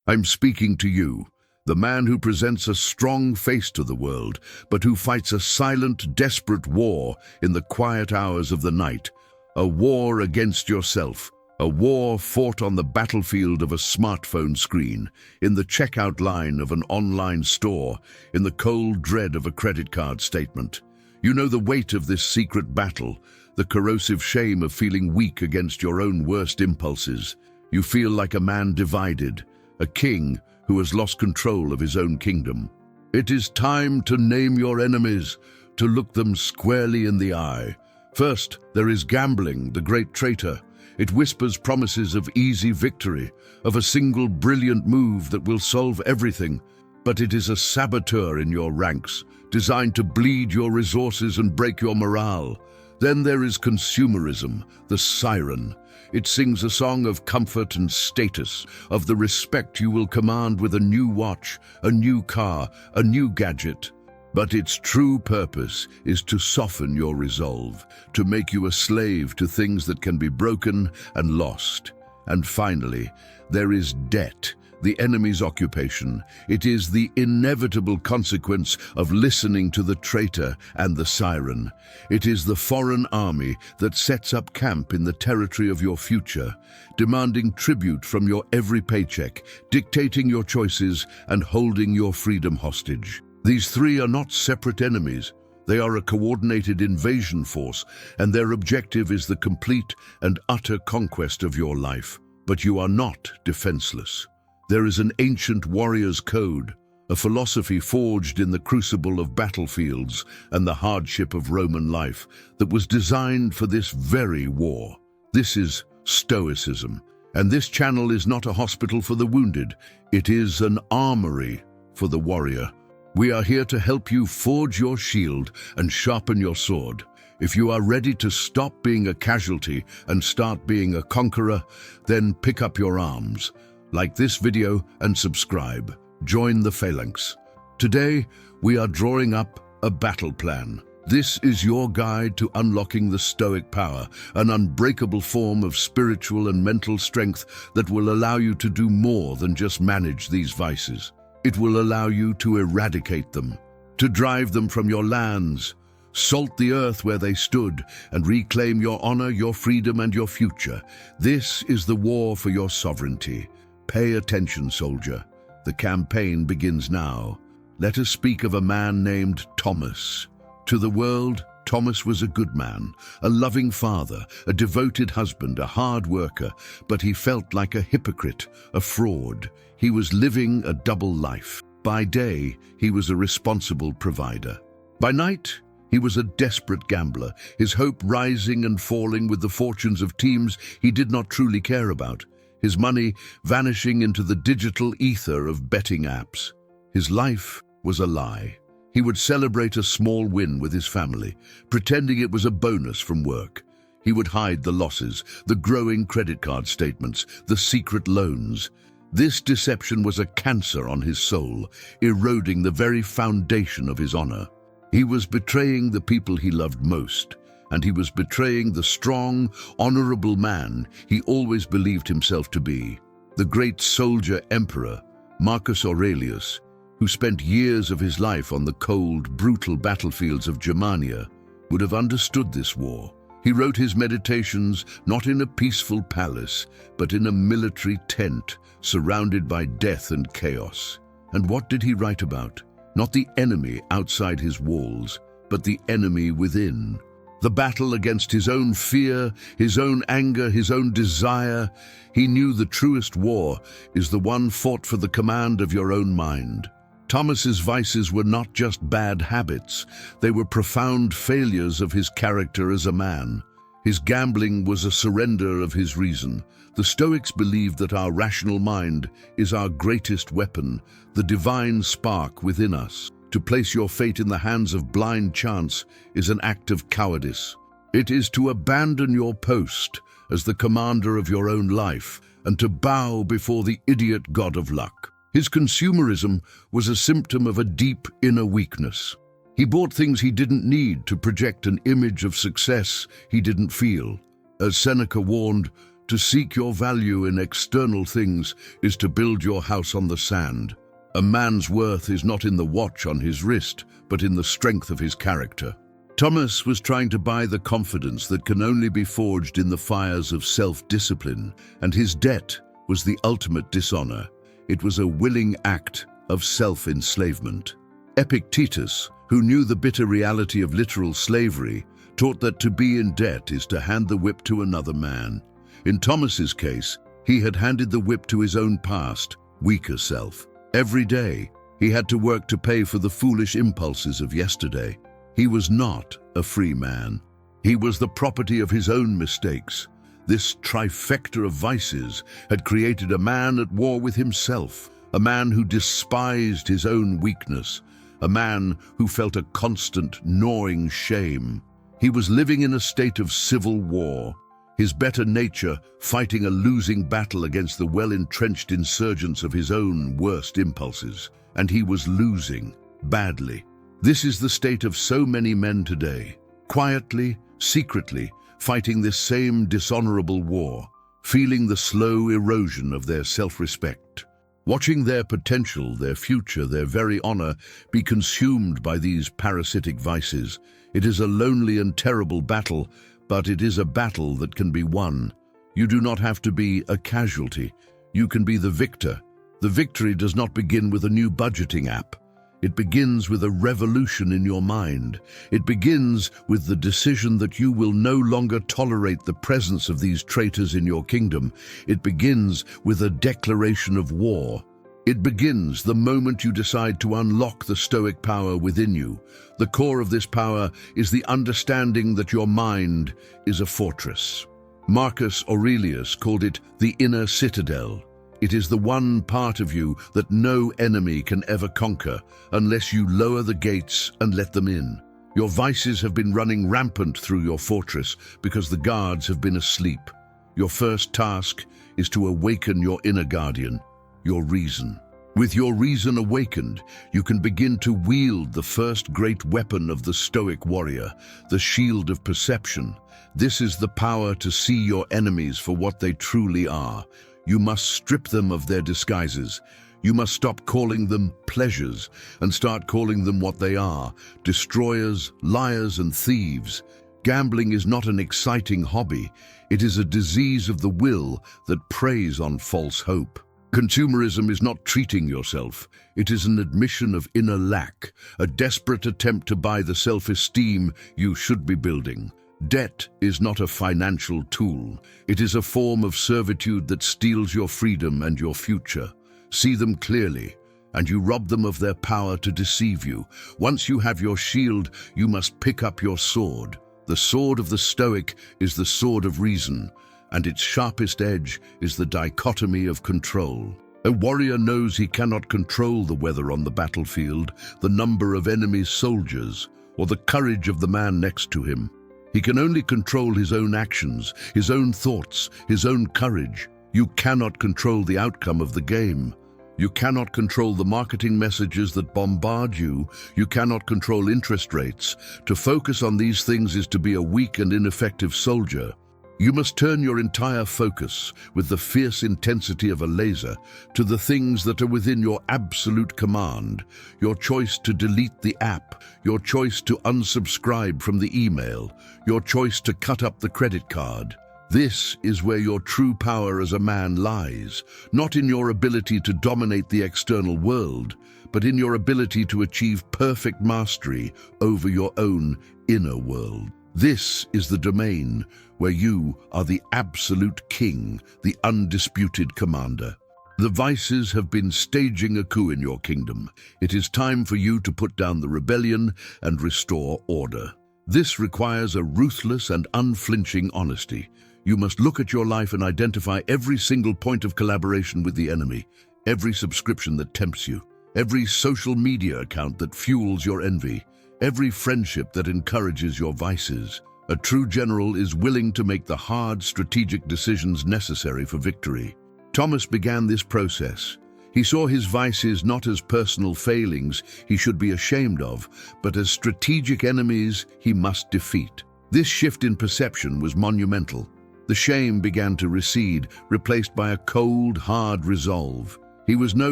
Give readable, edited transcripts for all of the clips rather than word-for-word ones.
I'm speaking to you, the man who presents a strong face to the world, but who fights a silent, desperate war in the quiet hours of the night. A war against yourself. A war fought on the battlefield of a smartphone screen, in the checkout line of an online store, in the cold dread of a credit card statement. You know the weight of this secret battle, the corrosive shame of feeling weak against your own worst impulses. You feel like a man divided, a king who has lost control of his own kingdom. It is time to name your enemies, to look them squarely in the eye. First, there is gambling, the great traitor. It whispers promises of easy victory, of a single brilliant move that will solve everything. But it is a saboteur in your ranks, designed to bleed your resources and break your morale. Then there is consumerism, the siren. It sings a song of comfort and status, of the respect you will command with a new watch, a new car, a new gadget. But its true purpose is to soften your resolve, to make you a slave to things that can be broken and lost. And finally, there is debt, the enemy's occupation. It is the inevitable consequence of listening to the traitor and the siren. It is the foreign army that sets up camp in the territory of your future, demanding tribute from your every paycheck, dictating your choices and holding your freedom hostage. These three are not separate enemies. They are a coordinated invasion force, and their objective is the complete and utter conquest of your life. But you are not defenseless. There is an ancient warrior's code, a philosophy forged in the crucible of battlefields and the hardship of Roman life that was designed for this very war. This is Stoicism, and this channel is not a hospital for the wounded. It is an armory for the warrior. We are here to help you forge your shield and sharpen your sword. If you are ready to stop being a casualty and start being a conqueror, then pick up your arms. Like this video and subscribe. Join the phalanx. Today, we are drawing up a battle plan. This is your guide to unlocking the Stoic power, an unbreakable form of spiritual and mental strength that will allow you to do more than just manage these vices. It will allow you to eradicate them, to drive them from your lands, salt the earth where they stood, and reclaim your honor, your freedom, and your future. This is the war for your sovereignty. Pay attention, soldier. The campaign begins now. Let us speak of a man named Thomas. To the world, Thomas was a good man, a loving father, a devoted husband, a hard worker, but he felt like a hypocrite, a fraud. He was living a double life. By day, he was a responsible provider. By night, he was a desperate gambler, his hope rising and falling with the fortunes of teams he did not truly care about, his money vanishing into the digital ether of betting apps. His life was a lie. He would celebrate a small win with his family, pretending it was a bonus from work. He would hide the losses, the growing credit card statements, the secret loans. This deception was a cancer on his soul, eroding the very foundation of his honor. He was betraying the people he loved most, and he was betraying the strong, honorable man he always believed himself to be. The great soldier emperor, Marcus Aurelius, who spent years of his life on the cold, brutal battlefields of Germania, would have understood this war. He wrote his meditations not in a peaceful palace, but in a military tent, surrounded by death and chaos. And what did he write about? Not the enemy outside his walls, but the enemy within. The battle against his own fear, his own anger, his own desire. He knew the truest war is the one fought for the command of your own mind. Thomas's vices were not just bad habits, they were profound failures of his character as a man. His gambling was a surrender of his reason. The Stoics believed that our rational mind is our greatest weapon, the divine spark within us. To place your fate in the hands of blind chance is an act of cowardice. It is to abandon your post as the commander of your own life and to bow before the idiot god of luck. His consumerism was a symptom of a deep inner weakness. He bought things he didn't need to project an image of success he didn't feel. As Seneca warned, To seek your value in external things is to build your house on the sand. A man's worth is not in the watch on his wrist, but in the strength of his character. Thomas was trying to buy the confidence that can only be forged in the fires of self-discipline, and his debt was the ultimate dishonor. It was a willing act of self-enslavement. Epictetus, who knew the bitter reality of literal slavery, taught that to be in debt is to hand the whip to another man. In Thomas's case, he had handed the whip to his own past, weaker self. Every day, he had to work to pay for the foolish impulses of yesterday. He was not a free man. He was the property of his own mistakes. This trifecta of vices had created a man at war with himself, a man who despised his own weakness, a man who felt a constant gnawing shame. He was living in a state of civil war, his better nature fighting a losing battle against the well-entrenched insurgents of his own worst impulses. And he was losing, badly. This is the state of so many men today, quietly, secretly, fighting this same dishonorable war, feeling the slow erosion of their self-respect, watching their potential, their future, their very honor be consumed by these parasitic vices. It is a lonely and terrible battle, but it is a battle that can be won. You do not have to be a casualty. You can be the victor. The victory does not begin with a new budgeting app. It begins with a revolution in your mind. It begins with the decision that you will no longer tolerate the presence of these traitors in your kingdom. It begins with a declaration of war. It begins the moment you decide to unlock the Stoic power within you. The core of this power is the understanding that your mind is a fortress. Marcus Aurelius called it the inner citadel. It is the one part of you that no enemy can ever conquer unless you lower the gates and let them in. Your vices have been running rampant through your fortress because the guards have been asleep. Your first task is to awaken your inner guardian, your reason. With your reason awakened, you can begin to wield the first great weapon of the Stoic warrior, the shield of perception. This is the power to see your enemies for what they truly are. You must strip them of their disguises. You must stop calling them pleasures and start calling them what they are: destroyers, liars, and thieves. Gambling is not an exciting hobby. It is a disease of the will that preys on false hope. Consumerism is not treating yourself. It is an admission of inner lack, a desperate attempt to buy the self-esteem you should be building. Debt is not a financial tool. It is a form of servitude that steals your freedom and your future. See them clearly, and you rob them of their power to deceive you. Once you have your shield, you must pick up your sword. The sword of the Stoic is the sword of reason, and its sharpest edge is the dichotomy of control. A warrior knows he cannot control the weather on the battlefield, the number of enemy soldiers, or the courage of the man next to him. He can only control his own actions, his own thoughts, his own courage. You cannot control the outcome of the game. You cannot control the marketing messages that bombard you. You cannot control interest rates. To focus on these things is to be a weak and ineffective soldier. You must turn your entire focus, with the fierce intensity of a laser, to the things that are within your absolute command. Your choice to delete the app, your choice to unsubscribe from the email, your choice to cut up the credit card. This is where your true power as a man lies, not in your ability to dominate the external world, but in your ability to achieve perfect mastery over your own inner world. This is the domain where you are the absolute king, the undisputed commander. The vices have been staging a coup in your kingdom. It is time for you to put down the rebellion and restore order. This requires a ruthless and unflinching honesty. You must look at your life and identify every single point of collaboration with the enemy, every subscription that tempts you, every social media account that fuels your envy, every friendship that encourages your vices. A true general is willing to make the hard, strategic decisions necessary for victory. Thomas began this process. He saw his vices not as personal failings he should be ashamed of, but as strategic enemies he must defeat. This shift in perception was monumental. The shame began to recede, replaced by a cold, hard resolve. He was no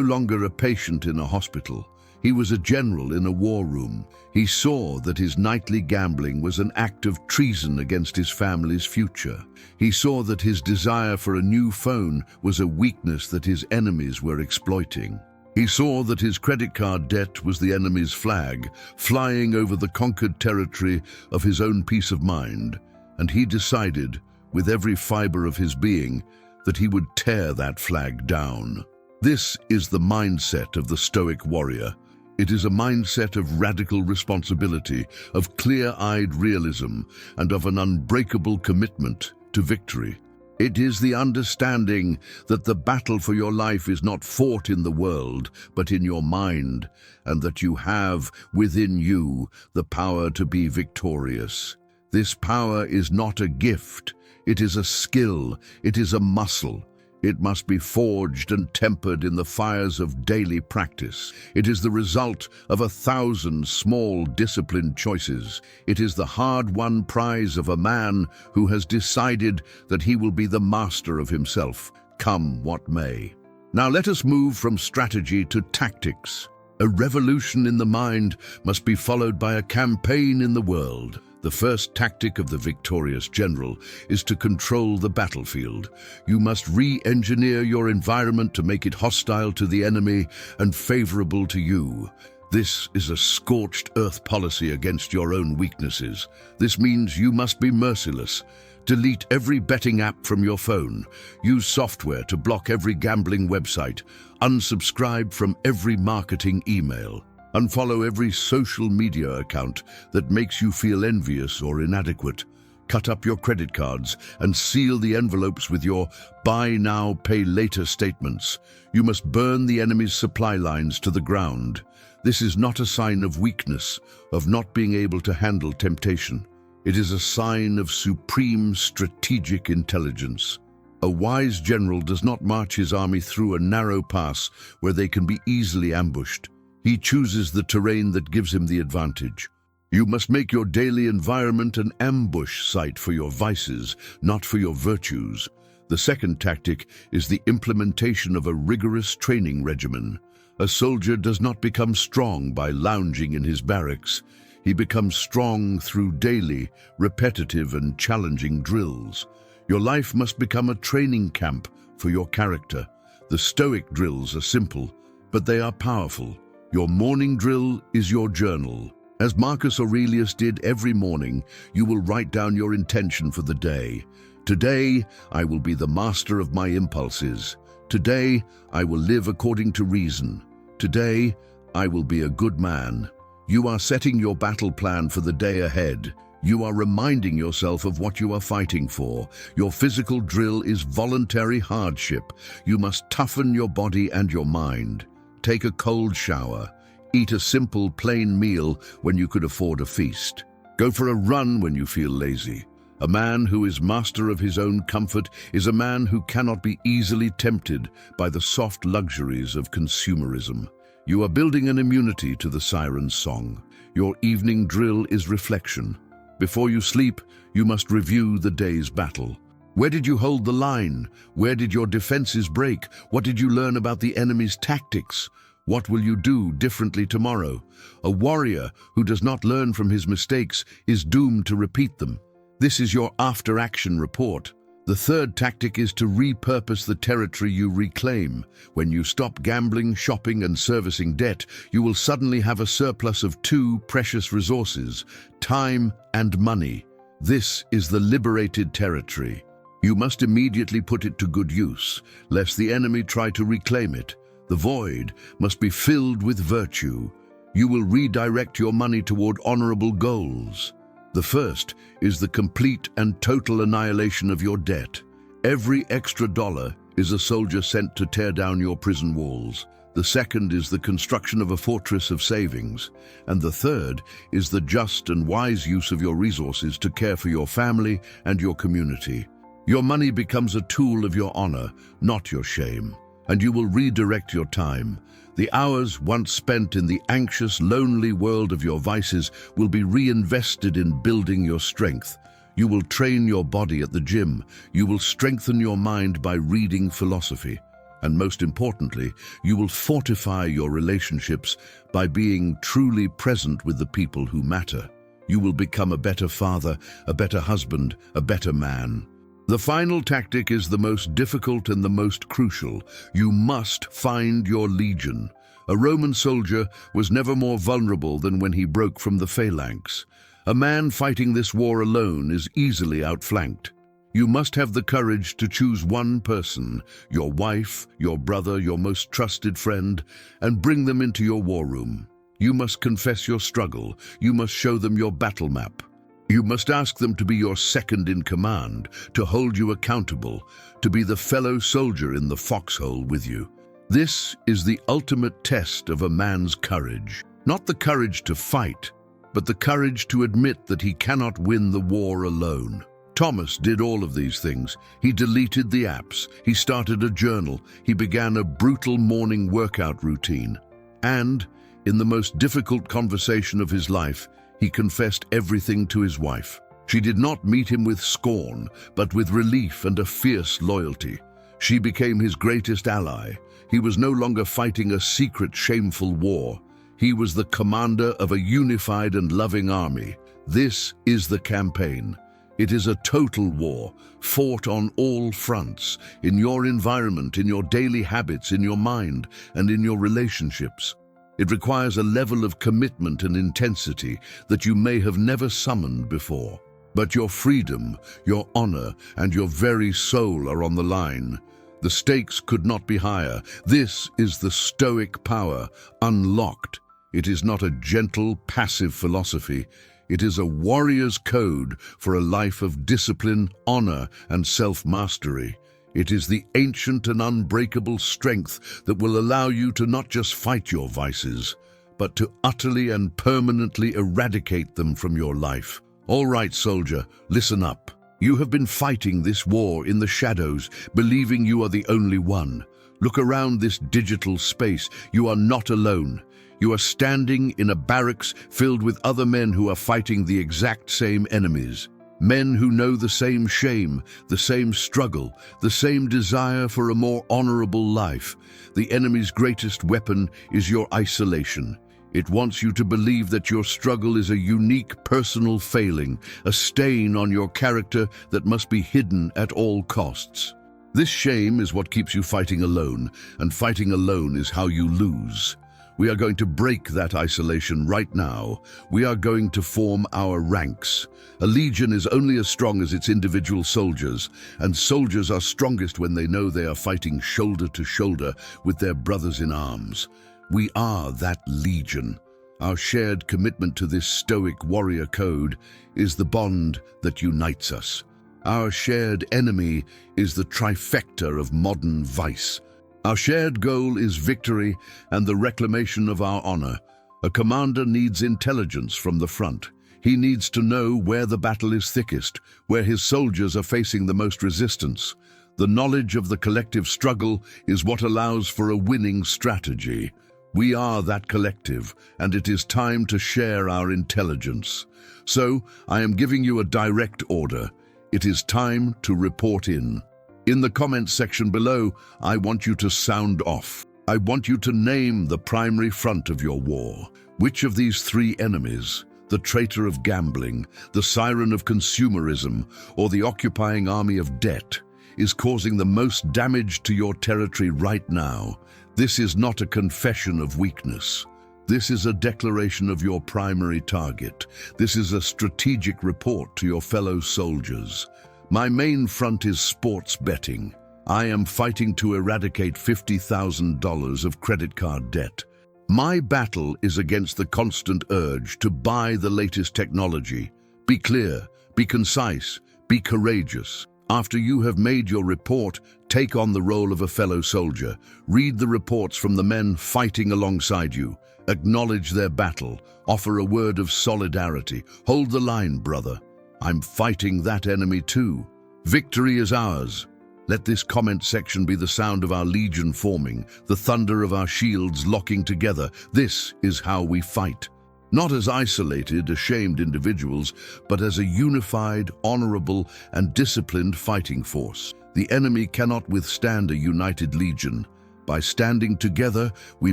longer a patient in a hospital. He was a general in a war room. He saw that his nightly gambling was an act of treason against his family's future. He saw that his desire for a new phone was a weakness that his enemies were exploiting. He saw that his credit card debt was the enemy's flag, flying over the conquered territory of his own peace of mind. And he decided, with every fiber of his being, that he would tear that flag down. This is the mindset of the Stoic warrior. It is a mindset of radical responsibility, of clear-eyed realism, and of an unbreakable commitment to victory. It is the understanding that the battle for your life is not fought in the world, but in your mind, and that you have within you the power to be victorious. This power is not a gift. It is a skill. It is a muscle. It must be forged and tempered in the fires of daily practice. It is the result of 1,000 small disciplined choices. It is the hard-won prize of a man who has decided that he will be the master of himself, come what may. Now let us move from strategy to tactics. A revolution in the mind must be followed by a campaign in the world. The first tactic of the victorious general is to control the battlefield. You must re-engineer your environment to make it hostile to the enemy and favorable to you. This is a scorched earth policy against your own weaknesses. This means you must be merciless. Delete every betting app from your phone. Use software to block every gambling website. Unsubscribe from every marketing email. Unfollow every social media account that makes you feel envious or inadequate. Cut up your credit cards and seal the envelopes with your buy now, pay later statements. You must burn the enemy's supply lines to the ground. This is not a sign of weakness, of not being able to handle temptation. It is a sign of supreme strategic intelligence. A wise general does not march his army through a narrow pass where they can be easily ambushed. He chooses the terrain that gives him the advantage. You must make your daily environment an ambush site for your vices, not for your virtues. The second tactic is the implementation of a rigorous training regimen. A soldier does not become strong by lounging in his barracks. He becomes strong through daily, repetitive and challenging drills. Your life must become a training camp for your character. The Stoic drills are simple, but they are powerful. Your morning drill is your journal. As Marcus Aurelius did every morning, you will write down your intention for the day. Today, I will be the master of my impulses. Today, I will live according to reason. Today, I will be a good man. You are setting your battle plan for the day ahead. You are reminding yourself of what you are fighting for. Your physical drill is voluntary hardship. You must toughen your body and your mind. Take a cold shower. Eat a simple, plain meal when you could afford a feast. Go for a run when you feel lazy. A man who is master of his own comfort is a man who cannot be easily tempted by the soft luxuries of consumerism. You are building an immunity to the siren's song. Your evening drill is reflection. Before you sleep, you must review the day's battle. Where did you hold the line? Where did your defenses break? What did you learn about the enemy's tactics? What will you do differently tomorrow? A warrior who does not learn from his mistakes is doomed to repeat them. This is your after-action report. The third tactic is to repurpose the territory you reclaim. When you stop gambling, shopping, and servicing debt, you will suddenly have a surplus of two precious resources, time and money. This is the liberated territory. You must immediately put it to good use, lest the enemy try to reclaim it. The void must be filled with virtue. You will redirect your money toward honorable goals. The first is the complete and total annihilation of your debt. Every extra dollar is a soldier sent to tear down your prison walls. The second is the construction of a fortress of savings. And the third is the just and wise use of your resources to care for your family and your community. Your money becomes a tool of your honor, not your shame, and you will redirect your time. The hours once spent in the anxious, lonely world of your vices will be reinvested in building your strength. You will train your body at the gym. You will strengthen your mind by reading philosophy. And most importantly, you will fortify your relationships by being truly present with the people who matter. You will become a better father, a better husband, a better man. The final tactic is the most difficult and the most crucial. You must find your legion. A Roman soldier was never more vulnerable than when he broke from the phalanx. A man fighting this war alone is easily outflanked. You must have the courage to choose one person, your wife, your brother, your most trusted friend, and bring them into your war room. You must confess your struggle. You must show them your battle map. You must ask them to be your second in command, to hold you accountable, to be the fellow soldier in the foxhole with you. This is the ultimate test of a man's courage. Not the courage to fight, but the courage to admit that he cannot win the war alone. Thomas did all of these things. He deleted the apps, he started a journal, he began a brutal morning workout routine. And, in the most difficult conversation of his life, he confessed everything to his wife. She did not meet him with scorn, but with relief and a fierce loyalty. She became his greatest ally. He was no longer fighting a secret, shameful war. He was the commander of a unified and loving army. This is the campaign. It is a total war, fought on all fronts, in your environment, in your daily habits, in your mind, and in your relationships. It requires a level of commitment and intensity that you may have never summoned before. But your freedom, your honor, and your very soul are on the line. The stakes could not be higher. This is the Stoic power, unlocked. It is not a gentle, passive philosophy. It is a warrior's code for a life of discipline, honor, and self-mastery. It is the ancient and unbreakable strength that will allow you to not just fight your vices, but to utterly and permanently eradicate them from your life. All right, soldier, listen up. You have been fighting this war in the shadows, believing you are the only one. Look around this digital space. You are not alone. You are standing in a barracks filled with other men who are fighting the exact same enemies. Men who know the same shame, the same struggle, the same desire for a more honorable life. The enemy's greatest weapon is your isolation. It wants you to believe that your struggle is a unique personal failing, a stain on your character that must be hidden at all costs. This shame is what keeps you fighting alone, and fighting alone is how you lose. We are going to break that isolation right now. We are going to form our ranks. A legion is only as strong as its individual soldiers, and soldiers are strongest when they know they are fighting shoulder to shoulder with their brothers in arms. We are that legion. Our shared commitment to this Stoic warrior code is the bond that unites us. Our shared enemy is the trifecta of modern vice. Our shared goal is victory and the reclamation of our honor. A commander needs intelligence from the front. He needs to know where the battle is thickest, where his soldiers are facing the most resistance. The knowledge of the collective struggle is what allows for a winning strategy. We are that collective, and it is time to share our intelligence. So, I am giving you a direct order. It is time to report in. In the comments section below, I want you to sound off. I want you to name the primary front of your war. Which of these three enemies, the traitor of gambling, the siren of consumerism, or the occupying army of debt, is causing the most damage to your territory right now? This is not a confession of weakness. This is a declaration of your primary target. This is a strategic report to your fellow soldiers. My main front is sports betting. I am fighting to eradicate $50,000 of credit card debt. My battle is against the constant urge to buy the latest technology. Be clear, be concise, be courageous. After you have made your report, take on the role of a fellow soldier. Read the reports from the men fighting alongside you. Acknowledge their battle. Offer a word of solidarity. Hold the line, brother. I'm fighting that enemy too. Victory is ours. Let this comment section be the sound of our legion forming, the thunder of our shields locking together. This is how we fight. not as isolated, ashamed individuals, but as a unified, honorable, and disciplined fighting force. The enemy cannot withstand a united legion. By standing together, we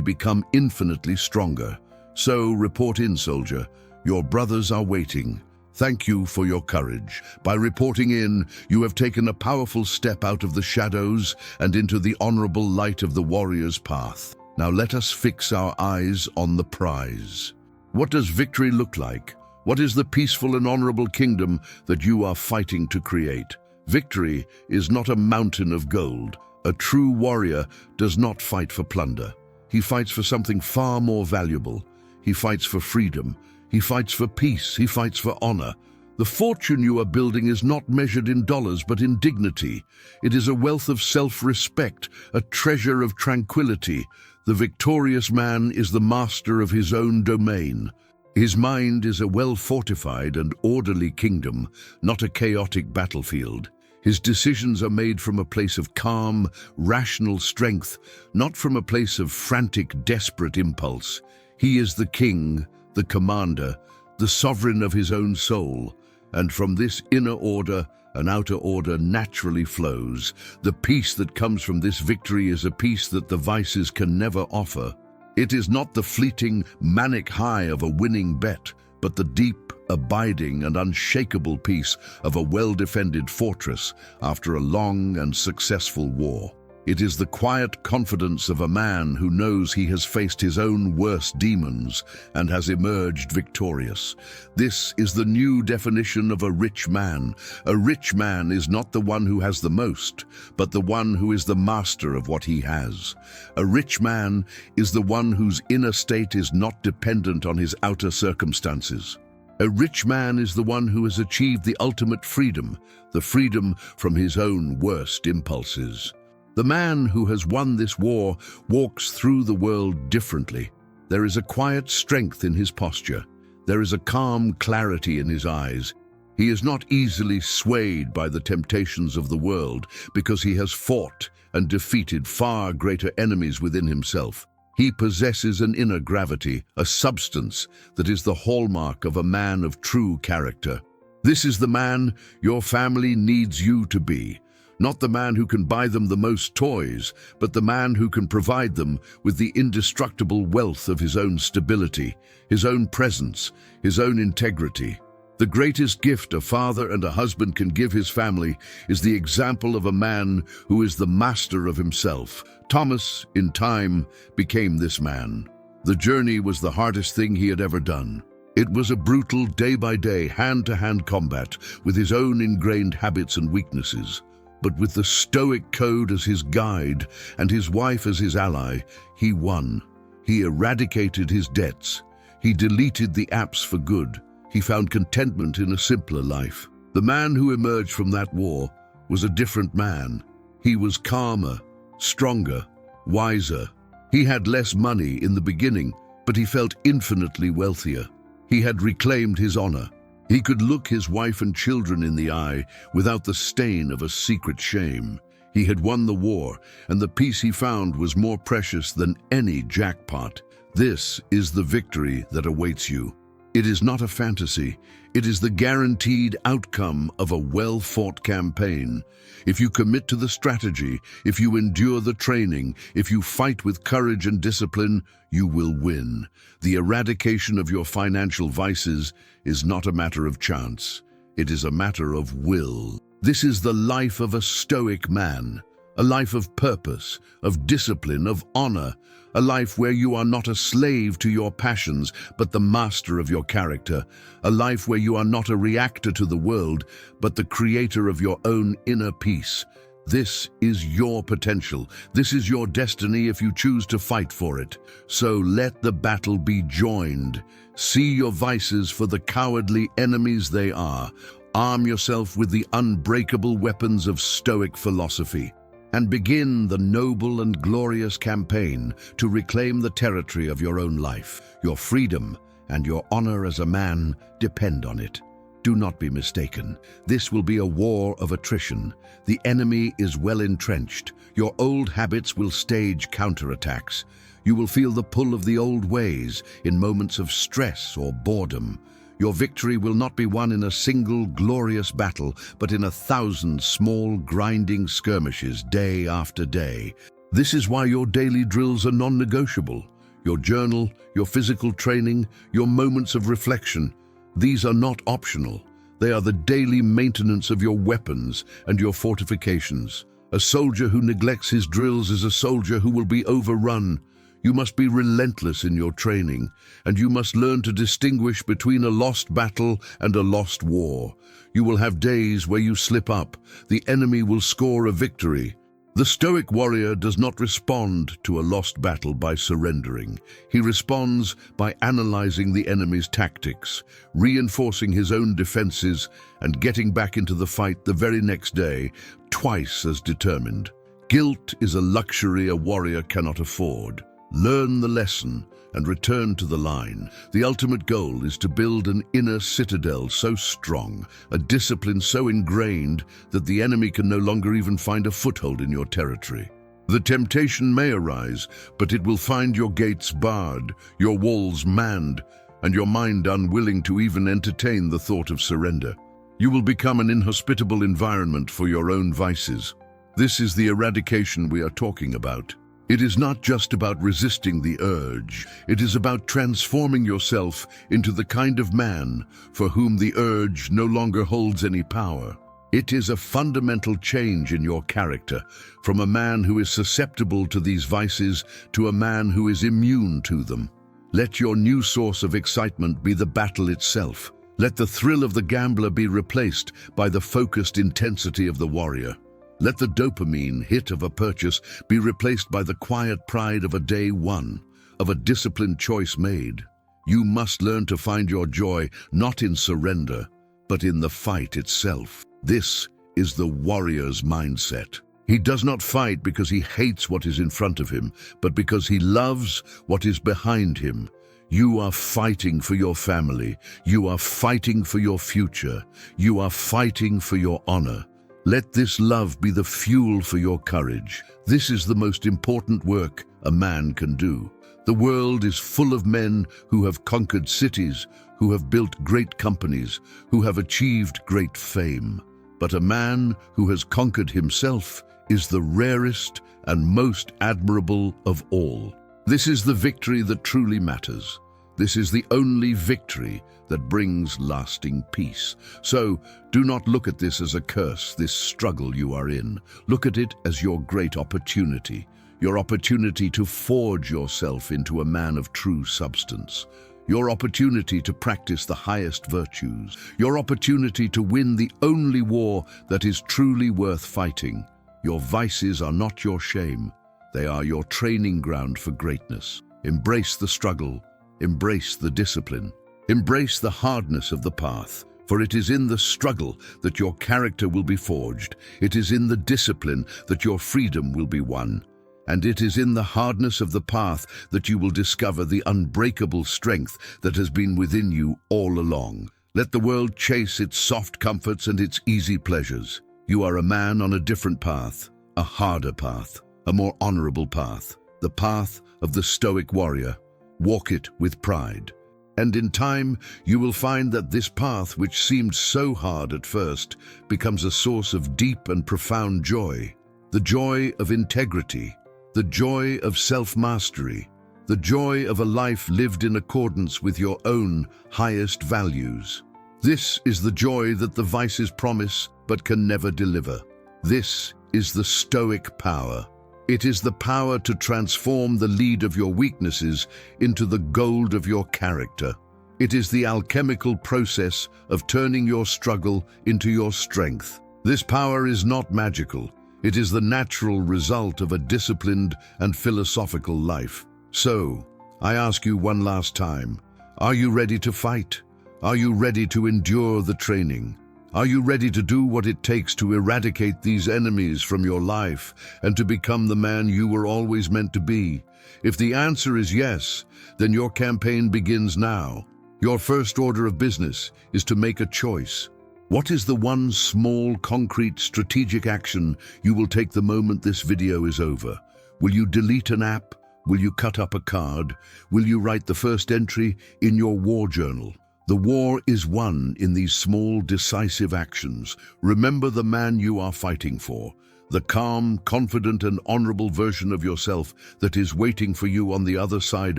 become infinitely stronger. So, report in, soldier. Your brothers are waiting. Thank you for your courage. By reporting in, you have taken a powerful step out of the shadows and into the honorable light of the warrior's path. Now let us fix our eyes on the prize. What does victory look like? What is the peaceful and honorable kingdom that you are fighting to create? Victory is not a mountain of gold. A true warrior does not fight for plunder. He fights for something far more valuable. He fights for freedom. He fights for peace. He fights for honor. The fortune you are building is not measured in dollars, but in dignity. It is a wealth of self-respect, a treasure of tranquility. The victorious man is the master of his own domain. His mind is a well-fortified and orderly kingdom, not a chaotic battlefield. His decisions are made from a place of calm, rational strength, not from a place of frantic, desperate impulse. He is the king, the commander, the sovereign of his own soul, and from this inner order, an outer order naturally flows. The peace that comes from this victory is a peace that the vices can never offer. It is not the fleeting, manic high of a winning bet, but the deep, abiding and unshakable peace of a well-defended fortress after a long and successful war. It is the quiet confidence of a man who knows he has faced his own worst demons and has emerged victorious. This is the new definition of a rich man. A rich man is not the one who has the most, but the one who is the master of what he has. A rich man is the one whose inner state is not dependent on his outer circumstances. A rich man is the one who has achieved the ultimate freedom, the freedom from his own worst impulses. The man who has won this war walks through the world differently. There is a quiet strength in his posture. There is a calm clarity in his eyes. He is not easily swayed by the temptations of the world because he has fought and defeated far greater enemies within himself. He possesses an inner gravity, a substance that is the hallmark of a man of true character. This is the man your family needs you to be. Not the man who can buy them the most toys, but the man who can provide them with the indestructible wealth of his own stability, his own presence, his own integrity. The greatest gift a father and a husband can give his family is the example of a man who is the master of himself. Thomas, in time, became this man. The journey was the hardest thing he had ever done. It was a brutal, day-by-day, hand-to-hand combat with his own ingrained habits and weaknesses. But with the Stoic code as his guide and his wife as his ally, he won. He eradicated his debts. He deleted the apps for good. He found contentment in a simpler life. The man who emerged from that war was a different man. He was calmer, stronger, wiser. He had less money in the beginning, but he felt infinitely wealthier. He had reclaimed his honor. He could look his wife and children in the eye without the stain of a secret shame. He had won the war, and the peace he found was more precious than any jackpot. This is the victory that awaits you. It is not a fantasy. It is the guaranteed outcome of a well-fought campaign. If you commit to the strategy, if you endure the training, if you fight with courage and discipline, you will win. The eradication of your financial vices is not a matter of chance. It is a matter of will. This is the life of a Stoic man, a life of purpose, of discipline, of honor, a life where you are not a slave to your passions, but the master of your character, a life where you are not a reactor to the world, but the creator of your own inner peace. This is your potential. This is your destiny if you choose to fight for it. So let the battle be joined. See your vices for the cowardly enemies they are. Arm yourself with the unbreakable weapons of Stoic philosophy, and begin the noble and glorious campaign to reclaim the territory of your own life. Your freedom and your honor as a man depend on it. Do not be mistaken. This will be a war of attrition. The enemy is well entrenched. Your old habits will stage counterattacks. You will feel the pull of the old ways in moments of stress or boredom. Your victory will not be won in a single glorious battle, but in 1,000 small grinding skirmishes day after day. This is why your daily drills are non-negotiable. Your journal, your physical training, your moments of reflection. These are not optional. They are the daily maintenance of your weapons and your fortifications. A soldier who neglects his drills is a soldier who will be overrun. You must be relentless in your training, and you must learn to distinguish between a lost battle and a lost war. You will have days where you slip up. The enemy will score a victory. The Stoic warrior does not respond to a lost battle by surrendering. He responds by analyzing the enemy's tactics, reinforcing his own defenses, and getting back into the fight the very next day, twice as determined. Guilt is a luxury a warrior cannot afford. Learn the lesson and return to the line. The ultimate goal is to build an inner citadel so strong, a discipline so ingrained that the enemy can no longer even find a foothold in your territory. The temptation may arise, but it will find your gates barred, your walls manned, and your mind unwilling to even entertain the thought of surrender. You will become an inhospitable environment for your own vices. This is the eradication we are talking about. It is not just about resisting the urge. It is about transforming yourself into the kind of man for whom the urge no longer holds any power. It is a fundamental change in your character, from a man who is susceptible to these vices to a man who is immune to them. Let your new source of excitement be the battle itself. Let the thrill of the gambler be replaced by the focused intensity of the warrior. Let the dopamine hit of a purchase be replaced by the quiet pride of a day won, of a disciplined choice made. You must learn to find your joy not in surrender, but in the fight itself. This is the warrior's mindset. He does not fight because he hates what is in front of him, but because he loves what is behind him. You are fighting for your family. You are fighting for your future. You are fighting for your honor. Let this love be the fuel for your courage. This is the most important work a man can do. The world is full of men who have conquered cities, who have built great companies, who have achieved great fame. But a man who has conquered himself is the rarest and most admirable of all. This is the victory that truly matters. This is the only victory that brings lasting peace. So, do not look at this as a curse, this struggle you are in. Look at it as your great opportunity, your opportunity to forge yourself into a man of true substance, your opportunity to practice the highest virtues, your opportunity to win the only war that is truly worth fighting. Your vices are not your shame. They are your training ground for greatness. Embrace the struggle. Embrace the discipline. Embrace the hardness of the path, for it is in the struggle that your character will be forged. It is in the discipline that your freedom will be won. And it is in the hardness of the path that you will discover the unbreakable strength that has been within you all along. Let the world chase its soft comforts and its easy pleasures. You are a man on a different path, a harder path, a more honorable path, the path of the Stoic warrior. Walk it with pride. And in time, you will find that this path, which seemed so hard at first, becomes a source of deep and profound joy. The joy of integrity, the joy of self-mastery, the joy of a life lived in accordance with your own highest values. This is the joy that the vices promise but can never deliver. This is the Stoic power. It is the power to transform the lead of your weaknesses into the gold of your character. It is the alchemical process of turning your struggle into your strength. This power is not magical. It is the natural result of a disciplined and philosophical life. So, I ask you one last time, are you ready to fight? Are you ready to endure the training? Are you ready to do what it takes to eradicate these enemies from your life and to become the man you were always meant to be? If the answer is yes, then your campaign begins now. Your first order of business is to make a choice. What is the one small, concrete, strategic action you will take the moment this video is over? Will you delete an app? Will you cut up a card? Will you write the first entry in your war journal? The war is won in these small, decisive actions. Remember the man you are fighting for, the calm, confident, and honorable version of yourself that is waiting for you on the other side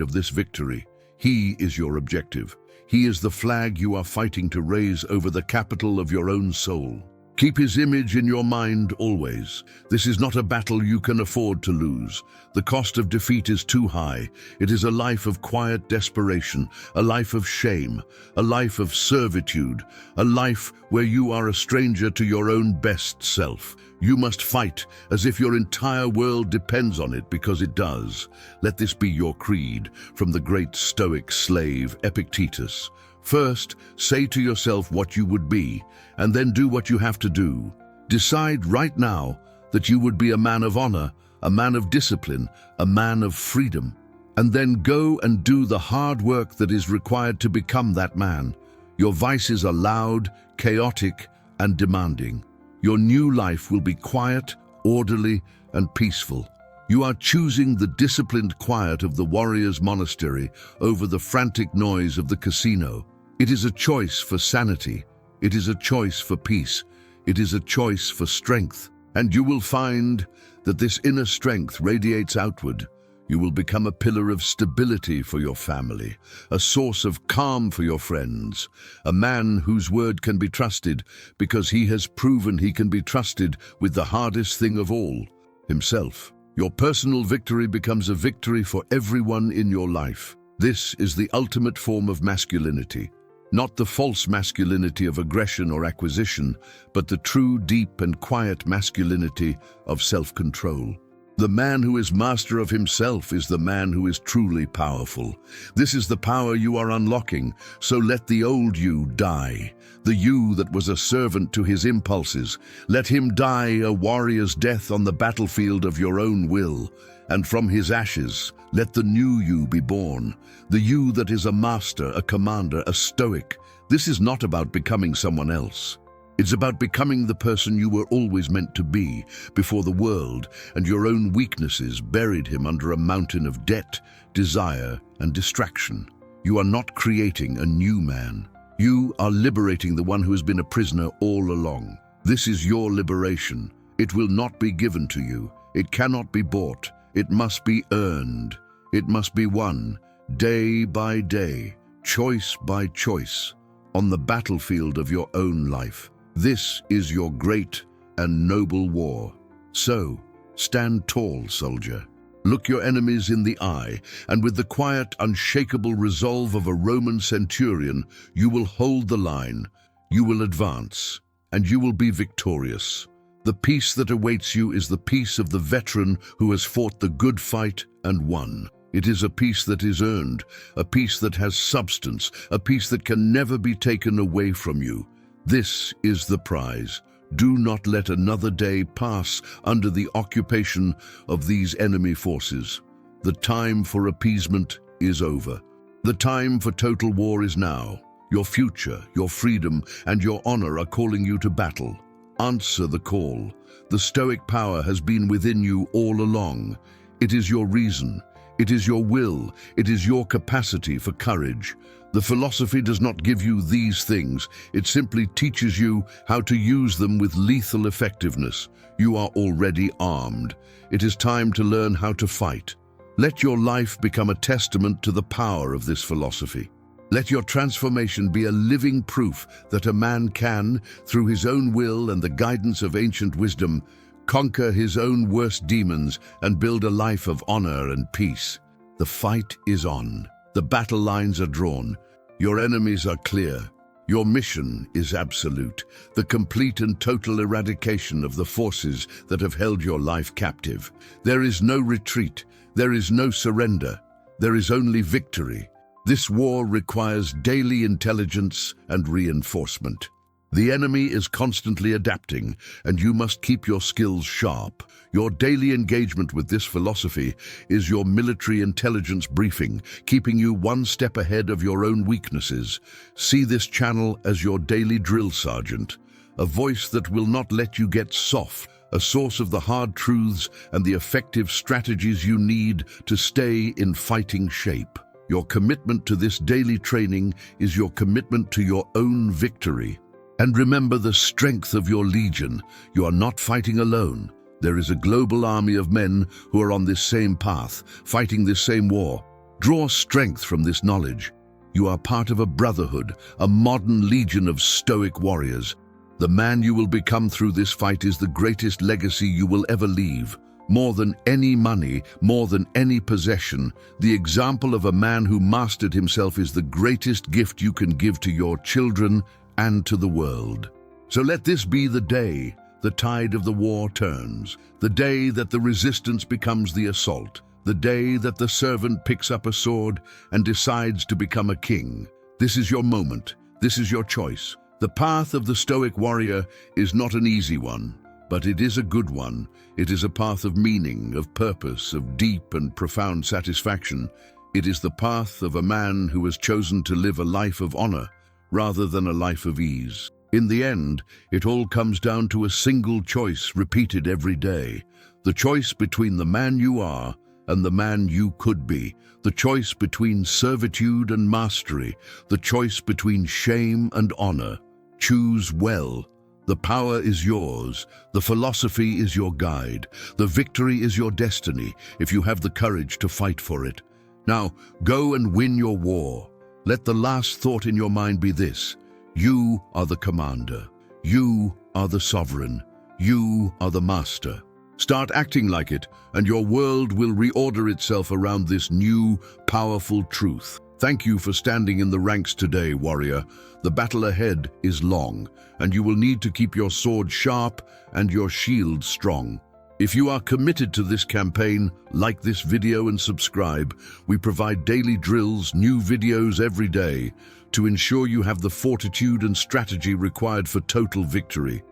of this victory. He is your objective. He is the flag you are fighting to raise over the capital of your own soul. Keep his image in your mind always. This is not a battle you can afford to lose. The cost of defeat is too high. It is a life of quiet desperation, a life of shame, a life of servitude, a life where you are a stranger to your own best self. You must fight as if your entire world depends on it, because it does. Let this be your creed from the great Stoic slave Epictetus. First, say to yourself what you would be, and then do what you have to do. Decide right now that you would be a man of honor, a man of discipline, a man of freedom, and then go and do the hard work that is required to become that man. Your vices are loud, chaotic, and demanding. Your new life will be quiet, orderly, and peaceful. You are choosing the disciplined quiet of the warrior's monastery over the frantic noise of the casino. It is a choice for sanity. It is a choice for peace. It is a choice for strength. And you will find that this inner strength radiates outward. You will become a pillar of stability for your family, a source of calm for your friends, a man whose word can be trusted because he has proven he can be trusted with the hardest thing of all, himself. Your personal victory becomes a victory for everyone in your life. This is the ultimate form of masculinity. Not the false masculinity of aggression or acquisition, but the true, deep, and quiet masculinity of self-control. The man who is master of himself is the man who is truly powerful. This is the power you are unlocking, so let the old you die. The you that was a servant to his impulses, let him die a warrior's death on the battlefield of your own will. And from his ashes, let the new you be born. The you that is a master, a commander, a stoic. This is not about becoming someone else. It's about becoming the person you were always meant to be before the world and your own weaknesses buried him under a mountain of debt, desire, and distraction. You are not creating a new man. You are liberating the one who has been a prisoner all along. This is your liberation. It will not be given to you. It cannot be bought. It must be earned. It must be won, day by day, choice by choice, on the battlefield of your own life. This is your great and noble war. So, stand tall, soldier. Look your enemies in the eye, and with the quiet, unshakable resolve of a Roman centurion, you will hold the line, you will advance, and you will be victorious. The peace that awaits you is the peace of the veteran who has fought the good fight and won. It is a peace that is earned, a peace that has substance, a peace that can never be taken away from you. This is the prize. Do not let another day pass under the occupation of these enemy forces. The time for appeasement is over. The time for total war is now. Your future, your freedom, and your honor are calling you to battle. Answer the call. The Stoic power has been within you all along. It is your reason. It is your will. It is your capacity for courage. The philosophy does not give you these things. It simply teaches you how to use them with lethal effectiveness. You are already armed. It is time to learn how to fight. Let your life become a testament to the power of this philosophy. Let your transformation be a living proof that a man can, through his own will and the guidance of ancient wisdom, conquer his own worst demons and build a life of honor and peace. The fight is on. The battle lines are drawn. Your enemies are clear. Your mission is absolute, the complete and total eradication of the forces that have held your life captive. There is no retreat. There is no surrender. There is only victory. This war requires daily intelligence and reinforcement. The enemy is constantly adapting, and you must keep your skills sharp. Your daily engagement with this philosophy is your military intelligence briefing, keeping you one step ahead of your own weaknesses. See this channel as your daily drill sergeant, a voice that will not let you get soft, a source of the hard truths and the effective strategies you need to stay in fighting shape. Your commitment to this daily training is your commitment to your own victory. And remember the strength of your legion. You are not fighting alone. There is a global army of men who are on this same path, fighting this same war. Draw strength from this knowledge. You are part of a brotherhood, a modern legion of Stoic warriors. The man you will become through this fight is the greatest legacy you will ever leave. More than any money, more than any possession, the example of a man who mastered himself is the greatest gift you can give to your children and to the world. So let this be the day the tide of the war turns, the day that the resistance becomes the assault, the day that the servant picks up a sword and decides to become a king. This is your moment. This is your choice. The path of the Stoic warrior is not an easy one, but it is a good one. It is a path of meaning, of purpose, of deep and profound satisfaction. It is the path of a man who has chosen to live a life of honor rather than a life of ease. In the end, it all comes down to a single choice repeated every day. The choice between the man you are and the man you could be. The choice between servitude and mastery. The choice between shame and honor. Choose well. The power is yours. The philosophy is your guide. The victory is your destiny, if you have the courage to fight for it. Now, go and win your war. Let the last thought in your mind be this: you are the commander. You are the sovereign. You are the master. Start acting like it, and your world will reorder itself around this new, powerful truth. Thank you for standing in the ranks today, warrior. The battle ahead is long, and you will need to keep your sword sharp and your shield strong. If you are committed to this campaign, like this video and subscribe. We provide daily drills, new videos every day, to ensure you have the fortitude and strategy required for total victory.